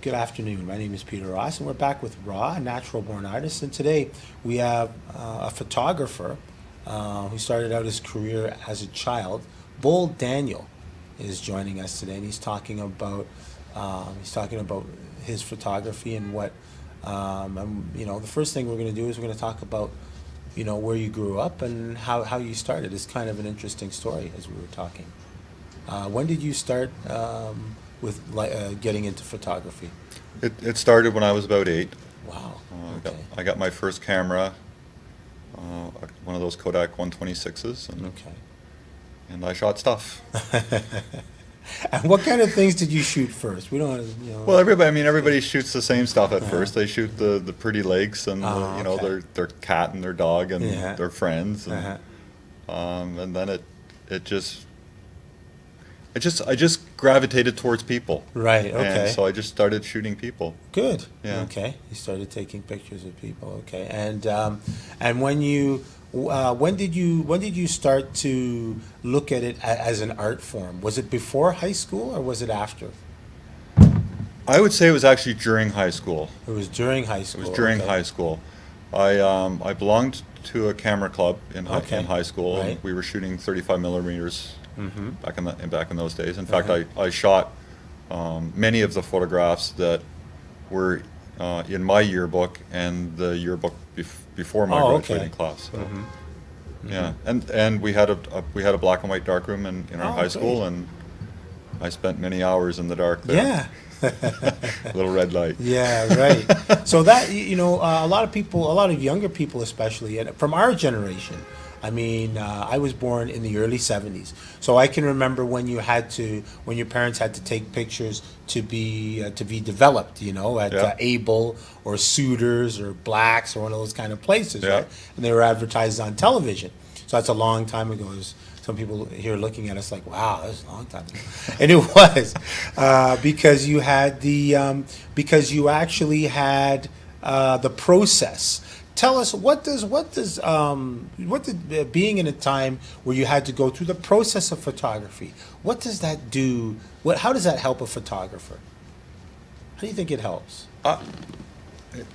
Good afternoon. My name is Peter Ross, and we're back with Raw, a natural born artist. And today we have a photographer who started out his career as a child. Bull Daniel is joining us today, and he's talking about his photography and what the first thing we're going to do is we're going to talk about where you grew up and how you started. It's kind of an interesting story as we were talking. When did you start with getting into photography? It started when I was about 8. Wow. I Okay. I got my first camera, one of those Kodak 126s, Okay. and I shot stuff. And what kind of things did you shoot first? We don't, Well, everybody shoots the same stuff at first. They shoot the pretty lakes and okay. their cat and their dog and Yeah. their friends, Uh-huh. and then I just gravitated towards people. Right. Okay. And so I just started shooting people. Good. Yeah. Okay. You started taking pictures of people. Okay. And when did you start to look at it as an art form? Was it before high school or was it after? I would say it was actually during high school. It was during high It school. was during Okay. high school. I belonged to a camera club in Okay. in high school. Right. We were shooting 35 millimeters Mm-hmm. back in those days. In fact, Uh-huh. I shot many of the photographs that were in my yearbook and the yearbook before my Oh, okay. graduating class. So, Mhm. yeah, and we had a black and white darkroom in our Oh, high school, great. and I spent many hours in the dark there. Yeah. Little red light. Yeah, right. So that a lot of people, a lot of younger people, especially, and from our generation. I mean, I was born in the early '70s, so I can remember when your parents had to take pictures to be developed. At Yeah. Able or Suitors or Blacks or one of those kind of places, Yeah. right? And they were advertised on television. So that's a long time ago. Some people here looking at us like, "Wow, that's a long time ago," and it was because you had because you actually had the process. Tell us what did being in a time where you had to go through the process of photography? What does that do? How does that help a photographer? How do you think it helps?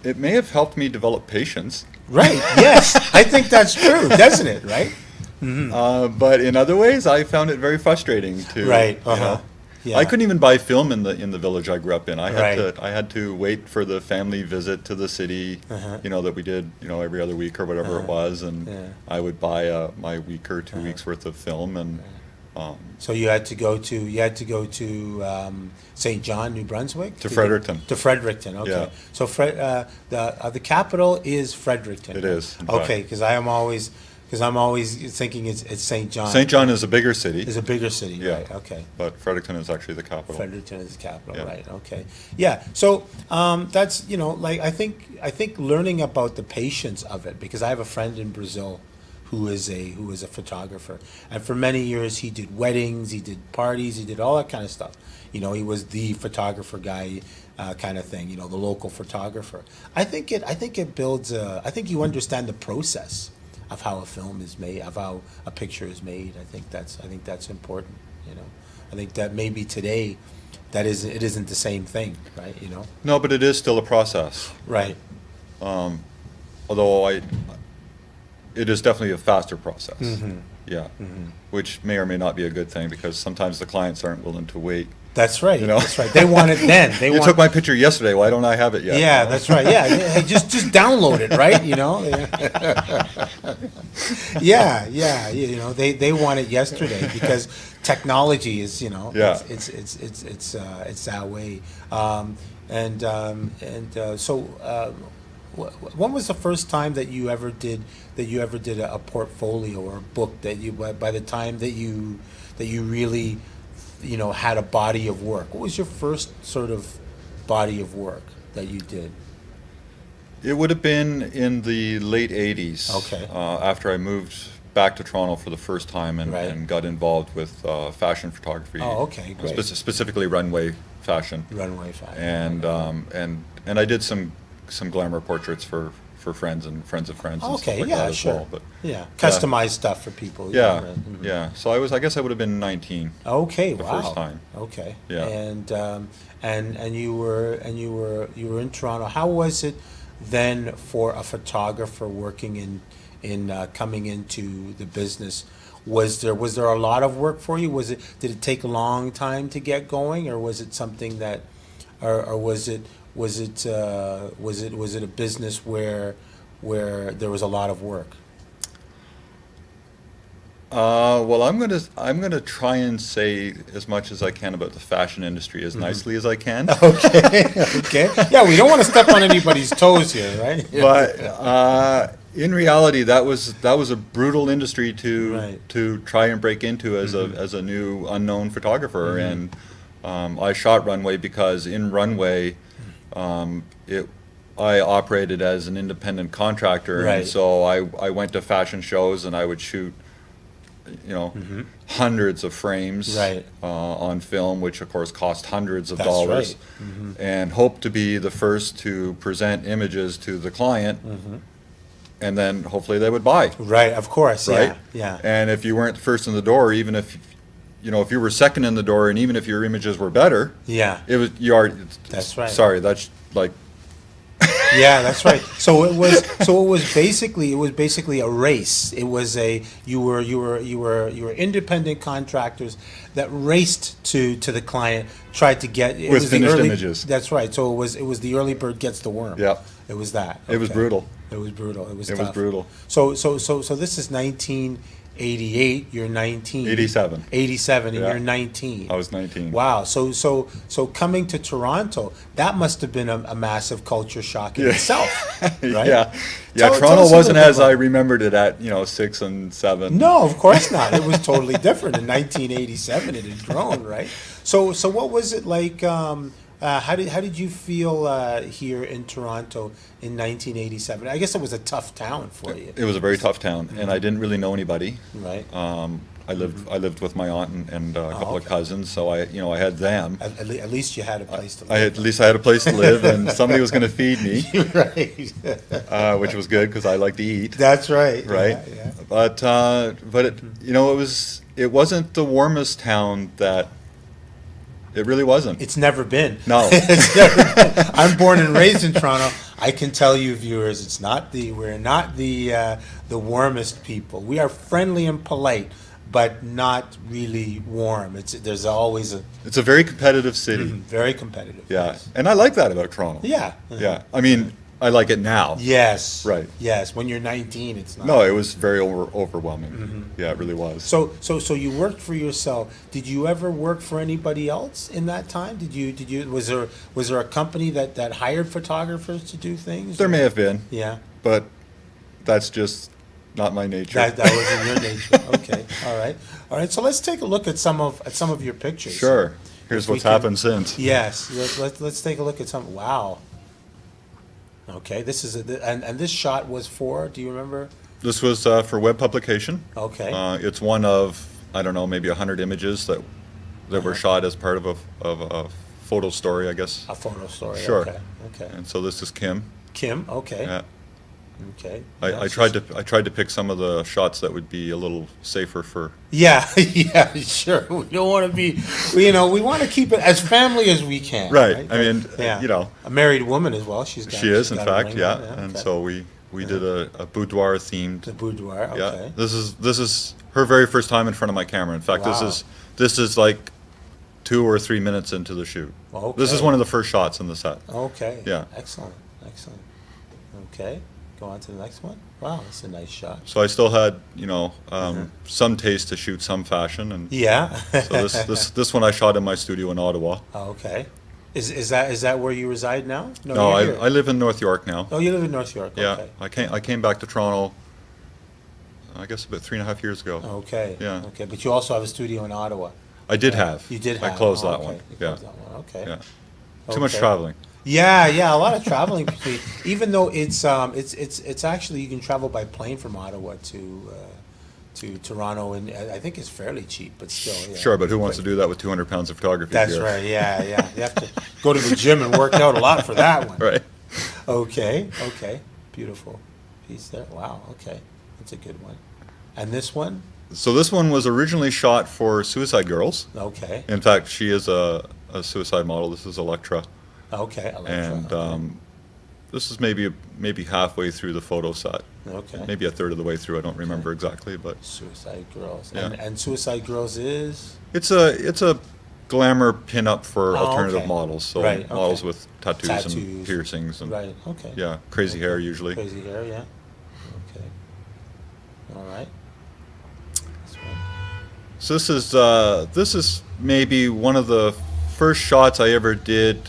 It may have helped me develop patience. Right. Yes, I think that's true, doesn't it? Right. But in other ways, I found it very frustrating to. Right. You know, Yeah. I couldn't even buy film in the village I grew up in. Right. I had to wait for the family visit to the city, Uh-huh. that we did, every other week or whatever it was, and Yeah. I would buy my week or 2 weeks worth of film, and So you had to go to St. John, New Brunswick, To Fredericton. To Fredericton, okay. Yeah. So the capital is Fredericton. It is, in fact. Okay, because I'm always thinking it's St. John. St. John is a bigger city, Is a bigger city, Yeah. right? Okay. but Fredericton is actually the capital. Fredericton is the capital, Yeah. right? Okay, yeah. So that's like I think learning about the patience of it, because I have a friend in Brazil who is a photographer, and for many years he did weddings, he did parties, he did all that kind of stuff. He was the photographer guy, kind of thing. The local photographer. I think it builds. I think you understand the process of how a film is made, of how a picture is made. I think that's important. I think that maybe today, it isn't the same thing, right? No, but it is still a process. Right. Although it is definitely a faster process. Mm-hmm. Yeah, which may or may not be a good thing, because sometimes the clients aren't willing to wait. That's right. You know? That's right. They want it then. They You want. took my picture yesterday. Why don't I have it yet? Yeah, that's right. Yeah, hey, just download it, right? Yeah. They want it yesterday because technology is, Yeah. it's that way. When was the first time that you ever did a portfolio or a book that you by the time that you really had a body of work? What was your first sort of body of work that you did? It would have been in the late 80s. Okay. After I moved back to Toronto for the first time and, Right. and got involved with fashion photography. Oh, okay, great. Specifically runway fashion. Runway fashion. And I did some glamour portraits for for friends and friends of friends and Okay, stuff like yeah, that as sure. well. But Yeah, customized stuff for people. yeah, right. Mhm. yeah. So I guess I would have been 19. Okay, The wow. first time. Okay. Yeah. And you were in Toronto. How was it then for a photographer working in coming into the business? Was there a lot of work for you? Did it take a long time to get going, or was it something that, or was it a business where there was a lot of work? Well, I'm gonna try and say as much as I can about the fashion industry as nicely as I can. Okay, okay. Yeah, we don't want to step on anybody's toes here, right? But in reality, that was a brutal industry Right. to try and break into as a new unknown photographer. And I shot runway because in runway, I operated as an independent contractor, Right. and so I went to fashion shows and I would shoot, hundreds of frames Right. on film, which of course cost hundreds of That's dollars, right. and hope to be the first to present images to the client, and then hopefully they would buy, Right, of course, right? yeah. And if you weren't the first in the door, even if if you were second in the door, and even if your images were better, Yeah, it was you are. That's right. Sorry, that's like yeah, that's right. So it was basically a race. It was you were independent contractors that raced to the client, tried to get it With was the finished early- images. That's right. So it was the early bird gets the worm. Yeah. It was that. It was Okay. brutal. It was brutal. It was It was tough. brutal. So this is 1988. You're 19. 87. 87, and Yeah. you're 19. I was 19. Wow. So coming to Toronto, that must have been a massive culture shock in Yeah. itself, right? Yeah, Tell us Toronto a little wasn't bit as about I it. remembered it at 6 and 7. No, of course not. It was totally different in 1987. It had grown, right? So what was it like? How did you feel here in Toronto in 1987? I guess it was a tough town for you, It was a very tough town, and I didn't really know anybody. right? I lived with my aunt and a couple of okay. cousins, so I had them. At least you had a place to I live. at least I had a place to live, and somebody was going to feed me, right. which was good because I like to eat. That's right. Right, Yeah. but it wasn't the warmest town that it really wasn't. It's never been. No. It's never been. I'm born and raised in Toronto. I can tell you, viewers, we're not the warmest people. We are friendly and polite, but not really warm. There's always a It's a very competitive city. very competitive. Yeah, Yes. and I like that about Toronto. Yeah. Yeah, I mean, I like it now. Yes. Right. Yes. When you're 19, it's not. No, it was very overwhelming. Yeah, it really was. So you worked for yourself. Did you ever work for anybody else in that time? Did you was there a company that hired photographers to do things? There may have been, Yeah. but that's just not my nature. That wasn't your nature. Okay. All right. So let's take a look at some of your pictures. Sure. Here's If we what's can- happened since. Yes. Let's take a look at some. Wow. Okay. This is and this shot was for. Do you remember? This was for web publication. Okay. It's one of, I don't know, maybe 100 images that were shot as part of a photo story, I guess. A photo story. Sure. Okay. And so this is Kim. Kim. Okay. Yeah. Okay. I That's tried to pick some of the shots that would be a little safer for. Yeah, yeah, sure. We don't want to be, we want to keep it as family as we can. Right. I mean, Yeah. A married woman as well. She is, in got a fact, ring yeah. on, And okay. so we did a boudoir themed. The boudoir. Yeah. Okay. This is her very first time in front of my camera. In fact, Wow. this is like 2 or 3 minutes into the shoot. This is Okay. one of the first shots in the set. Okay. Yeah. Excellent. Okay. Go on to the next one. Wow, that's a nice shot. So I still had, some taste to shoot some fashion, and Yeah. so this one I shot in my studio in Ottawa. Okay. Is that where you reside now? No, you're here. I live in North York now. Oh, you live in North York. Yeah, Okay. I came back to Toronto, I guess about 3.5 years ago. Okay. Yeah. Okay, but you also have a studio in Ottawa. I did have. You did have. I closed Oh, that okay. one. You Yeah, closed that one. Okay. yeah. Too much Okay. traveling. Yeah, a lot of traveling between. Even though it's actually you can travel by plane from Ottawa to Toronto, and I think it's fairly cheap, but still. Yeah. Sure, but who wants to do that with 200 pounds of photography That's gear? right. Yeah. You have to go to the gym and work out a lot for that one. Right. Okay. beautiful piece there. Wow. Okay, that's a good one. And this one? So this one was originally shot for Suicide Girls. Okay. In fact, she is a suicide model. This is Electra. Okay. Electra. And Okay. this is maybe halfway through the photo set. Okay. Maybe a third of the way through. I don't remember exactly, but Suicide Girls. Yeah. And Suicide Girls is? it's a glamour pinup for Oh, alternative okay. models. So Right, models okay. with tattoos, Tattoos. and piercings and Right. Okay. yeah, crazy hair usually. Crazy hair. Yeah. Okay. All right. This one. So this is maybe one of the first shots I ever did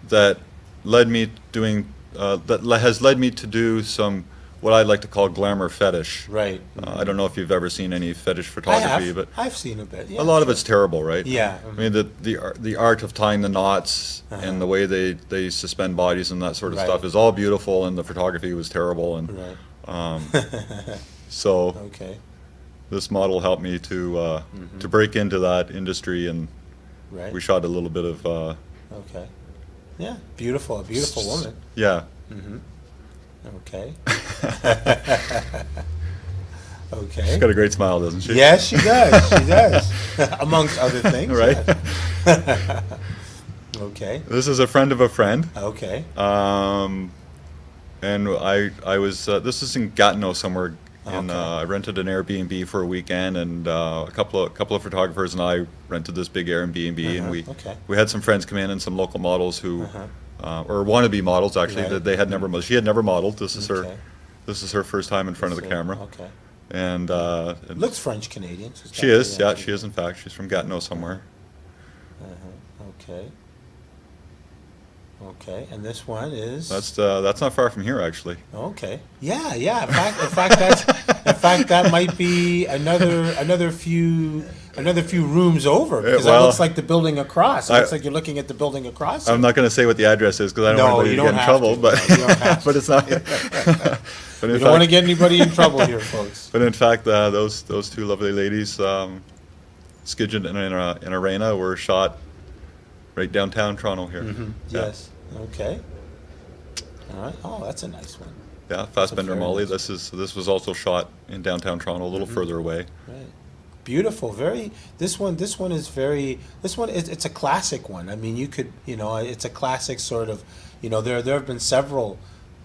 that led me doing has led me to do some what I like to call glamour fetish. Right. I don't know if you've ever seen any fetish I photography, have. but I've seen a bit. Yeah, a lot of sure. it's terrible, right? Yeah. I mean the art of tying the knots Uh-huh. and the way they suspend bodies and that sort of Right. stuff is all beautiful, and the photography was terrible, and Right. so Okay. this model helped me to break into that industry, and Right. we shot a little bit of Okay. Yeah. Beautiful. A beautiful woman. yeah. Okay. She's Okay. got a great smile, doesn't she? Yes, she does. She does. Amongst other things. Right. yes. Okay. This is a friend of a friend, Okay. and I was this is in Gatineau somewhere, and Okay. I rented an Airbnb for a weekend, and a couple of photographers and I rented this big Airbnb, and Okay. we had some friends come in and some local models who or wannabe models actually Right. that they had never she had never modeled. This is Okay. her first time in front of the So, camera, Okay. and Looks French Canadian. So it's she got- is, yeah, she is in fact. She's from Gatineau somewhere. Okay. Okay. And this one is. That's not far from here actually. Okay. Yeah. Yeah. In fact, that might be another few rooms over because that well, looks like the building across. It I- looks like you're looking at the building across. I'm not going to say what the address is because I don't No, want you anybody to don't get in have trouble. to. But No, you don't have but it's not. but We in don't want to fact, get anybody in trouble here, folks. but in fact, those two lovely ladies, Skidget and Arena, were shot right downtown Toronto here. Yeah. Yes. Okay. All right. Oh, that's a nice one. Yeah, Fassbender very Molly. nice This was also shot in downtown Toronto, a little further away. Right. Beautiful. Very. This one is very. This one is. It's a classic one. I mean, you could. It's a classic sort of. There have been several.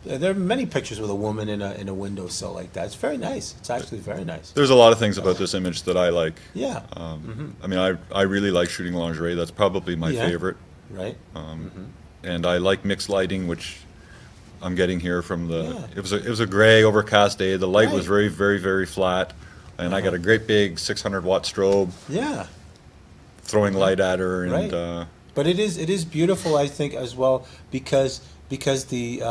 There are many pictures with a woman in a windowsill like that. It's very nice. It's actually very nice. There's a lot of things about this image that I like. Yeah. I mean, I really like shooting lingerie. That's probably my Yeah. favorite. Right. And I like mixed lighting, which I'm getting here from the. Yeah. It was a gray, overcast day. The light was Right. very, very, very flat, and I got a great big 600-watt strobe Yeah. throwing light at her, and Right. But it is beautiful, I think, as well because the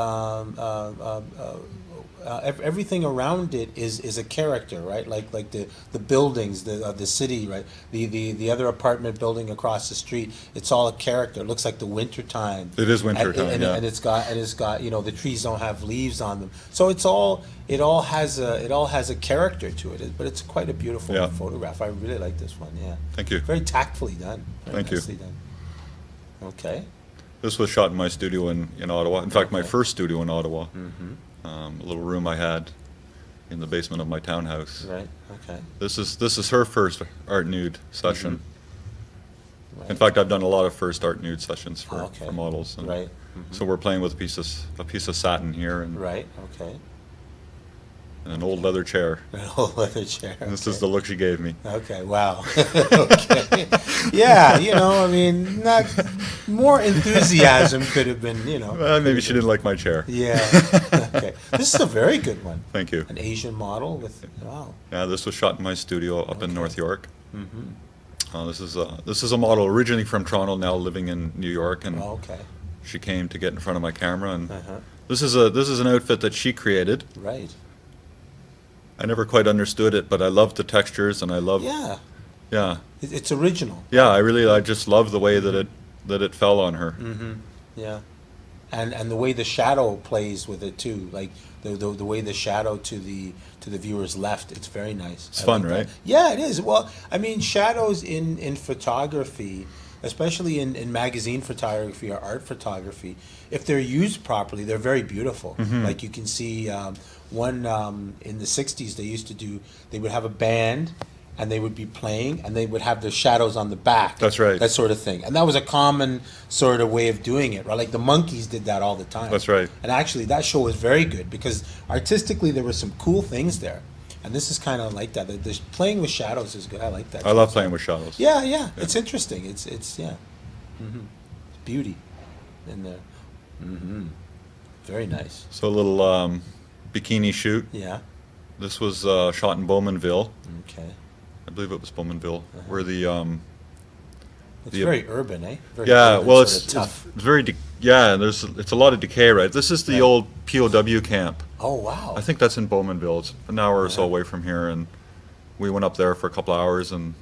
everything around it is a character, right? Like the buildings, the city, right? The other apartment building across the street. It's all a character. It looks like the winter time. It is winter time, and, yeah. and it's got the trees don't have leaves on them, so it all has a character to it. But it's quite a beautiful Yeah. photograph. I really like this one. Yeah. Thank you. Very tactfully done. Very Thank you. nicely done. Okay. This was shot in my studio in Ottawa. In fact, my Okay. first studio in Ottawa. A little room I had in the basement of my townhouse. Right. Okay. This is her first art nude session. Right. In fact, I've done a lot of first art nude sessions for, Okay. for models. And Right. So we're playing with a piece of satin here and Right. Okay. an old leather chair. An old leather chair. And this okay. is the look she gave me. Okay. Wow. Okay. Yeah. I mean, not more enthusiasm could have been. Maybe she didn't like my chair. Yeah. Okay. This is a very good one. Thank you. An Asian model with wow. Yeah, this was shot in my studio up in Okay. North York. This is a model originally from Toronto, now living in New York, and Oh, okay. she came to get in front of my camera. And Uh-huh. this is an outfit that she created. Right. I never quite understood it, but I loved the textures, and I love Yeah. yeah. It's original. Yeah, I just love the way that it fell on her. Yeah, and the way the shadow plays with it too, like the way the shadow to the viewer's left, it's very nice. It's I fun, like that. right? Yeah, it is. Well, I mean, shadows in photography, especially in magazine photography or art photography, if they're used properly, they're very beautiful. Mm-hmm. Like you can see one in the '60s, they would have a band and they would be playing and they would have their shadows on the back. That's right. That sort of thing. And that was a common sort of way of doing it, right? Like the Monkees did that all the time. That's right. And actually, that show was very good because artistically there were some cool things there. And this is kind of like that. The playing with shadows is good. I like that. I love playing with shadows. Yeah. It's interesting. It's yeah. Beauty in there. Very nice. So a little bikini shoot. Yeah. This was shot in Bowmanville. Okay. I believe it was Bowmanville, where the It's very urban, eh? Very yeah, urban, well, sort it's of tough. very it's a lot of decay, right? This is the Right. old POW camp. Oh wow. I think that's in Bowmanville. It's an hour or so Yeah. away from here, and we went up there for a couple hours, and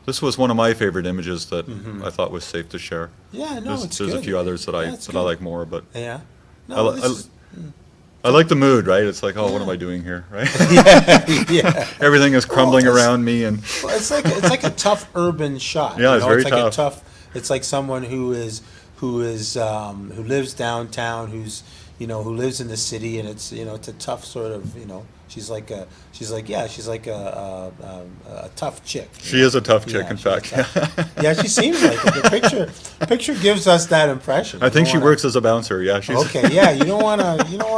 this was one of my favorite images that I thought was safe to share. Yeah, no, it's There's good. a few others that Yeah, it's I good. like more, but Yeah. I, No, li- this is, I like the mood, right? It's like, oh, what am I doing here, right? yeah. Everything is crumbling it's- around me, and Well, it's like a tough urban shot. Yeah, it's very like a tough. It's like someone who lives downtown, who lives in the city, and it's a tough sort of she's like a tough chick. she is a tough chick, Yeah, in she's a fact. tough- yeah, she seems like it. The picture gives us that impression. I You think don't she wanna- works as a bouncer. Yeah, she's Okay, yeah, you don't want to you don't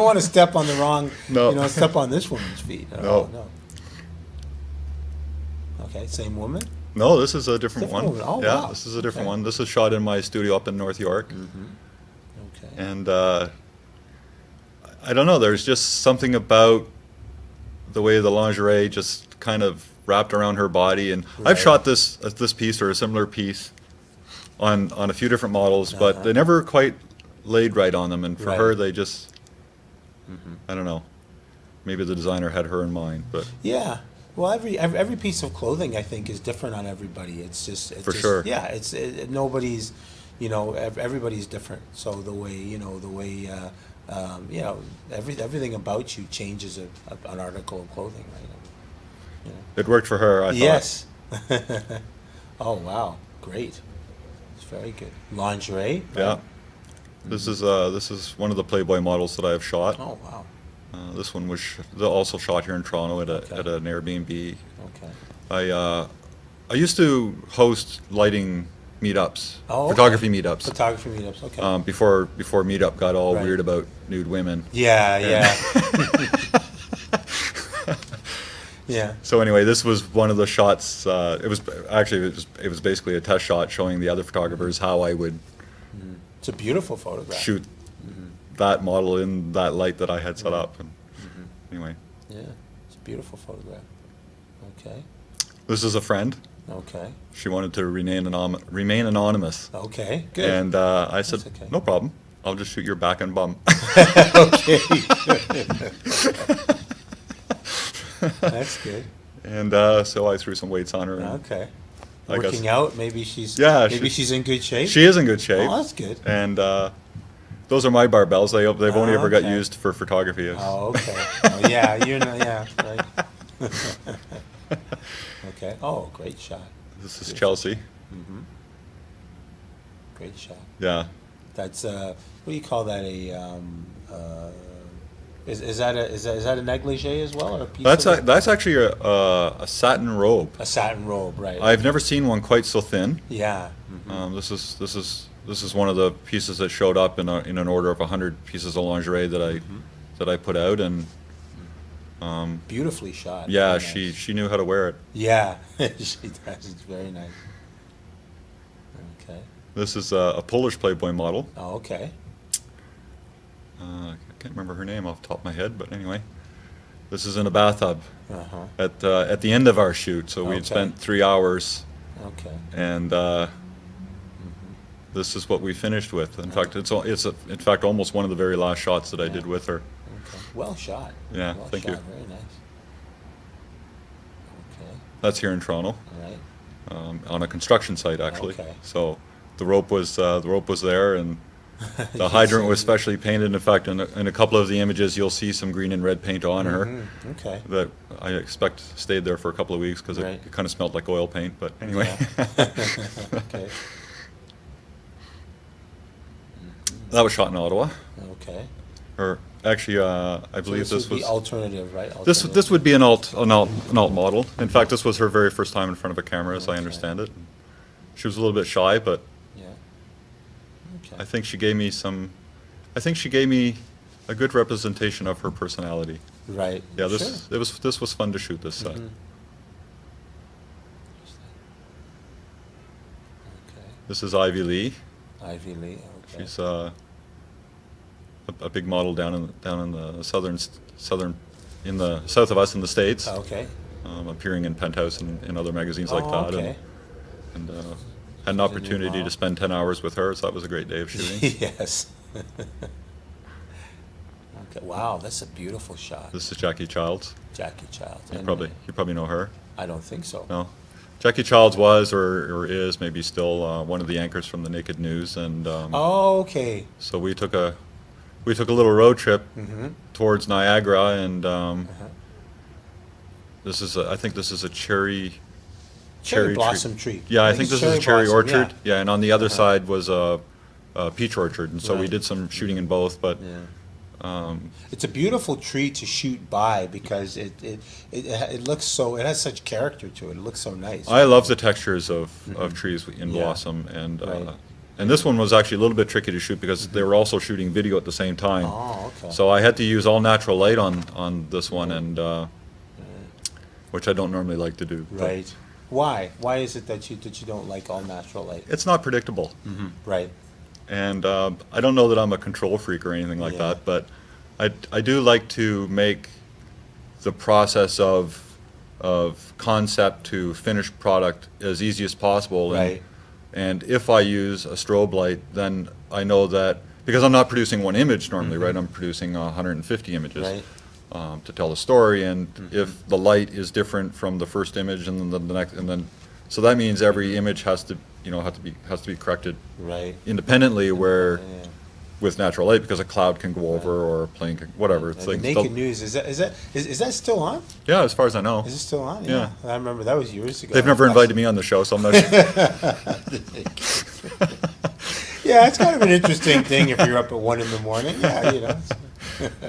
want to step on the wrong. No. Step on this woman's feet. No. No. Okay, same woman. No, this is a different Different one. one. Oh, Yeah, wow. this is a different Okay. one. This is shot in my studio up in North York, Okay. and I don't know. There's just something about the way the lingerie just kind of wrapped around her body, and Right. I've shot this piece or a similar piece on a few different models, but Uh-huh. they never quite laid right on them. And for Right. her, they just I don't know. Maybe the designer had her in mind, but Yeah. Well, every piece of clothing I think is different on everybody. It's just For sure. Yeah. Nobody's, everybody's different. So everything about you changes an article of clothing, right? it worked for her. I thought. Yes. Oh wow, great. It's very good. Lingerie. Yeah. right? This is one of the Playboy models that I have shot. Oh wow. This one was also shot here in Toronto at Okay. at an Airbnb. Okay. I used to host lighting meetups, Oh, okay. photography meetups, Photography meetups. Okay. before Meetup got all Right. weird about nude women. Yeah. Yeah. So anyway, this was one of the shots. It was basically a test shot showing the other photographers how I would It's a beautiful photograph. shoot that model in that light that I had set up. And anyway, Yeah, it's a beautiful photograph. Okay. this is a friend. Okay. She wanted to remain anonymous. Okay. Good. And I said, That's okay. no problem. I'll just shoot your back and bum. Okay. That's good. And so I threw some weights on her. And Okay. I guess- Working out. Maybe she's. Yeah, Maybe she's in good shape. She is in good shape. Oh, that's good. And those are my barbells. They've only Oh, ever got okay. used for photography. Oh, okay. Oh, yeah, right. Okay. Oh, great shot. This is Chelsea. Great shot. Yeah. That's what do you call that? Is that a negligee as well, or a piece? of it? That's actually a satin robe. A satin robe, right? I've never seen one quite so thin. Yeah. This is one of the pieces that showed up in an order of 100 pieces of lingerie that I put out, and Beautifully shot. yeah, Very nice. she knew how to wear it. Yeah, she does. It's very nice. Okay. This is a Polish Playboy model. Oh, okay. I can't remember her name off the top of my head, but anyway, this is in a bathtub Uh-huh. at the end of our shoot. So we'd Okay. spent 3 hours, Okay. and this is what we finished with. In fact, it's in fact almost one of the very last shots that I did with her. Okay. Well shot. Yeah, Well thank shot. you. Very nice. Okay. That's here in Toronto, All right. on a construction site actually. Okay. So the rope was there, and The You hydrant see- was specially painted. In fact, in a couple of the images, you'll see some green and red paint on her Mhm, okay. that I expect stayed there for a couple of weeks because Right. it kind of smelled like oil paint. But anyway, Okay, that was shot in Ottawa. okay. Or actually, I So believe this would be was alternative, right? this Alternative. would be an alt model. In fact, this was her very first time in front of a camera, as I Okay. understand it. She was a little bit shy, but Yeah. Okay. I think she gave me some. I think she gave me a good representation of her personality. Right. Yeah, Sure. this was fun to shoot this set. Mhm. Okay. This is Ivy Lee. Ivy Lee. Okay. She's a big model down in the southern in the south of us in the States, Okay. appearing in Penthouse and in other magazines like Oh, that. okay. And had an She's a new opportunity model. to spend 10 hours with her, so that was a great day of shooting. Yes. Okay. Wow, that's a beautiful shot. This is Jackie Childs. Jackie Childs. You And, probably know her. I don't think so. No, Jackie Childs was or is maybe still one of the anchors from the Naked News, and Oh, okay. so we took a little road trip Mm-hmm. towards Niagara, and Uh-huh. I think this is a cherry Cherry tree. blossom tree. Yeah, I think it's this is a cherry blossom, orchard. Yeah, and on the other Uh-huh. side was a peach orchard, and so we Right. did some shooting in both. But Yeah. um, It's a beautiful tree to shoot by because it looks so, it has such character to it. It looks so nice. I love the textures of Mhm. trees in Yeah. blossom, and Right. and this one was actually a little bit tricky to shoot because they were also shooting video at the same time. Oh, okay. So I had to use all natural light on this one, and which I don't normally like to do. but Right. Why? Why is it that you don't like all natural light? It's not predictable, Right. and I don't know that I'm a control freak or anything like Yeah. that, but I do like to make the process of concept to finished product as easy as possible. Right. And if I use a strobe light, then I know that, because I'm not producing one image normally, right? I'm producing 150 images. Right. To tell a story, and if the light is different from the first image and then the next, and then, so that means every image has to be corrected Right. independently, where Yeah. with natural light, because a cloud can go over or a plane can, whatever. It's The like Naked News, is that still on? yeah, as far as I know. Is it still on? Yeah. I remember that was years ago. They've never invited me on the show, so I'm not sure. Yeah, it's kind of an interesting thing if you're up at 1 in the morning. Yeah, you know.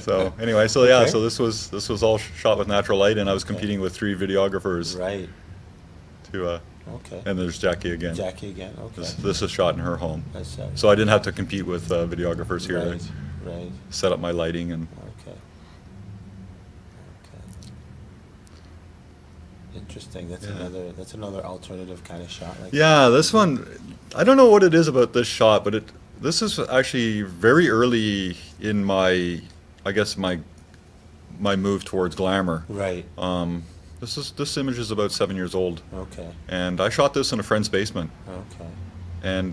So anyway, so yeah, Okay. so this was all shot with natural light, and I was competing with 3 videographers Right. to Okay. and there's Jackie again. Jackie again. Okay. This is shot in her home. That's So I didn't have to compete with videographers here. Right. I Right. set up my lighting, and Okay. Okay. Interesting. That's Yeah. another alternative kind of shot. Like yeah, this one, I don't know what it is about this shot, but this is actually very early in my, I guess my move towards glamour. Right. This image is about 7 years old, Okay. and I shot this in a friend's basement, Okay. and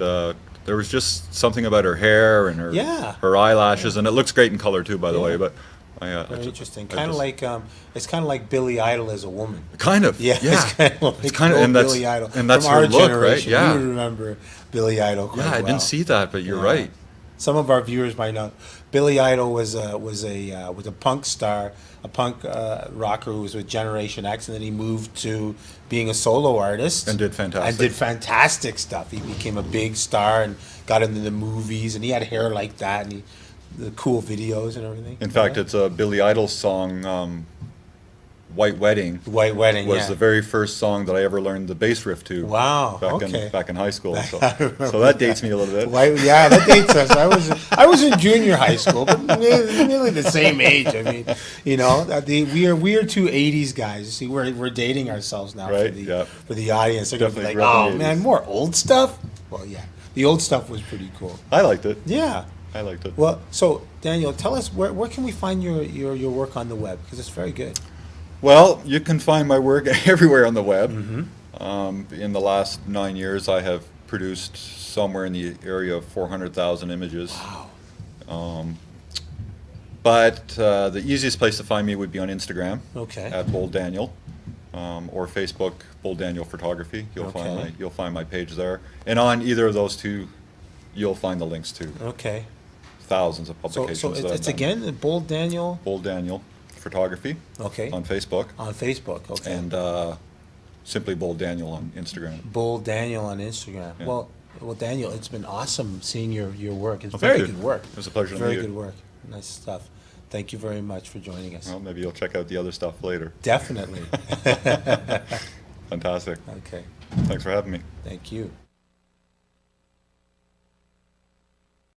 there was just something about her hair and Yeah. her eyelashes, and it looks great in color too, by the Yeah. way. But I Very ju- interesting. I Kind of just- like it's kind of like Billy Idol as a woman. kind of, Yeah, yeah. it's kind of like kinda- old and that's- Billy Idol. and that's From her our look, right? generation. Yeah. We would remember Billy Idol quite Yeah, I well. didn't see that, but you're Yeah. right. Some of our viewers might know. Billy Idol was a punk star, a punk rocker who was with Generation X, and then he moved to being a solo artist And did fantastic. And did fantastic stuff. He became a big star and got into the movies, and he had hair like that, and the cool videos and everything. In fact, Yeah. it's a Billy Idol song, "White Wedding." White Wedding Was yeah. the very first song that I ever learned the bass riff to. Wow, okay. Back in high school. So, I remember so that dates me a little bit. Yeah, that dates us. I was in junior high school, but nearly the same age. I mean, you know, we are two '80s guys. See, we're dating ourselves now Right, for yeah. the audience. They're gonna be Definitely like, grew up "Oh in the man, 80s." more old stuff." Well, yeah, the old stuff was pretty cool. I liked it. Yeah. I liked it. Well, so Daniel, tell us where can we find your work on the web, because it's very good. Well, you can find my work everywhere on the web. Mm-hmm. In the last 9 years, I have produced somewhere in the area of 400,000 images. Wow. But the easiest place to find me would be on Instagram Okay. at Bold Daniel, or Facebook Bold Daniel Photography. You'll Okay. find my page there. And on either of those two you'll find the links to Okay. thousands of So, publications. so that I've it's done. again, Bold Daniel, Bold Daniel Photography okay, on Facebook, on Facebook, okay. and simply Bold Daniel on Instagram. Bold Daniel on Instagram. Yeah. Well, Daniel, it's been awesome seeing your work. It's Well, thank very you. good work. It was a pleasure to Very meet you. good work. Nice stuff. Thank you very much for joining us. Well, maybe you'll check out the other stuff later. Definitely. Fantastic. Okay. Thanks for having me. Thank you.